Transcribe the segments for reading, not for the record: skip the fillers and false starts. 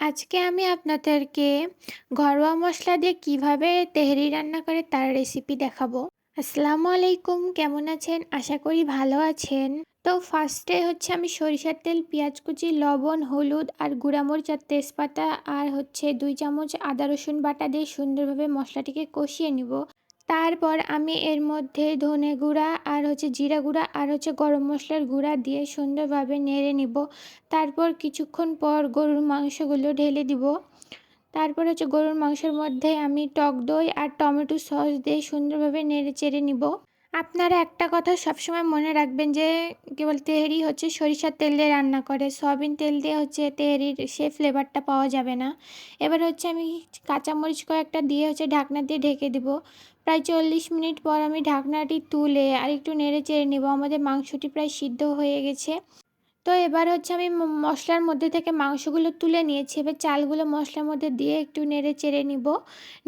আজকে আমি আপনাদেরকে ঘরোয়া মশলা দিয়ে কিভাবে তেহরি রান্না করে তার রেসিপি দেখাবো। আসসালামু আলাইকুম, কেমন আছেন? আশা করি ভালো আছেন। তো ফার্স্টে হচ্ছে আমি সরিষার তেল, পেঁয়াজ কুচি, লবণ, হলুদ আর গুঁড়ামরিচ আর তেজপাতা আর হচ্ছে 2 চামচ আদা রসুন বাটা দিয়ে সুন্দরভাবে মশলাটিকে কষিয়ে নিব। তারপর আমি এর মধ্যে ধনে গুঁড়া আর হচ্ছে জিরা গুঁড়া আর হচ্ছে গরম মশলার গুঁড়া দিয়ে সুন্দরভাবে নেড়ে নিব। তারপর কিছুক্ষণ পর গরুর মাংসগুলো ঢেলে দিব। তারপর হচ্ছে গরুর মাংসের মধ্যে আমি টক দই আর টমেটো সস দিয়ে সুন্দরভাবে নেড়ে চেড়ে নিব। আপনারা একটা কথা সবসময় মনে রাখবেন যে কেবল তেহেরি হচ্ছে সরিষার তেল দিয়ে রান্না করে, সয়াবিন তেল দিয়ে হচ্ছে তেহেরির সে ফ্লেভারটা পাওয়া যাবে না। এবার হচ্ছে আমি কাঁচামরিচ কয়েকটা দিয়ে হচ্ছে ঢাকনা দিয়ে ঢেকে দিব। প্রায় 40 মিনিট পর আমি ঢাকনাটি তুলে আর একটু নেড়ে চেড়ে নিব। আমাদের মাংসটি প্রায় সিদ্ধ হয়ে গেছে। তো এবার হচ্ছে আমি মশলার মধ্যে থেকে মাংসগুলো তুলে নিয়েছি। এবার চালগুলো মশলার মধ্যে দিয়ে একটু নেড়ে চেড়ে নিব।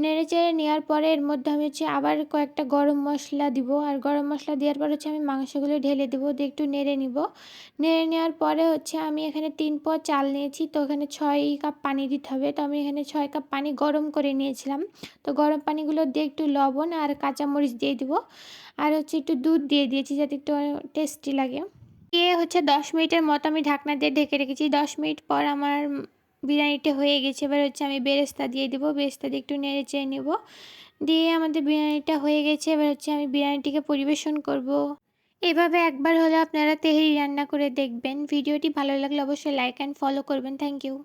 নেড়ে চেড়ে নেওয়ার পরে এর মধ্যে আমি হচ্ছে আবার কয়েকটা গরম মশলা দিব। আর গরম মশলা দেওয়ার পর হচ্ছে আমি মাংসগুলো ঢেলে দেবো, দিয়ে একটু নেড়ে নিব। নেড়ে নেওয়ার পরে হচ্ছে আমি এখানে 3 পোয়া চাল নিয়েছি, তো এখানে 6 কাপ পানি দিতে হবে। তো আমি এখানে 6 কাপ পানি গরম করে নিয়েছিলাম। তো গরম পানিগুলো দিয়ে একটু লবণ আর কাঁচামরিচ দিয়ে দিব। আর হচ্ছে একটু দুধ দিয়ে দিয়েছি যাতে একটু টেস্টি লাগে। দিয়ে হচ্ছে 10 মিনিটের মতো আমি ঢাকনা দিয়ে ঢেকে রেখেছি। 10 মিনিট পর আমার বিরিয়ানিটা হয়ে গেছে। এবার হচ্ছে আমি বেরেস্তা দিয়ে দিব। বেরেস্তা দিয়ে একটু নেড়ে চেড়ে নেব। দিয়ে আমাদের বিরিয়ানিটা হয়ে গেছে। এবার হচ্ছে আমি বিরিয়ানিটিকে পরিবেশন করব। এভাবে একবার হলে আপনারা তেহেরি রান্না করে দেখবেন। ভিডিওটি ভালো লাগলে অবশ্যই লাইক অ্যান্ড ফলো করবেন। Thank you.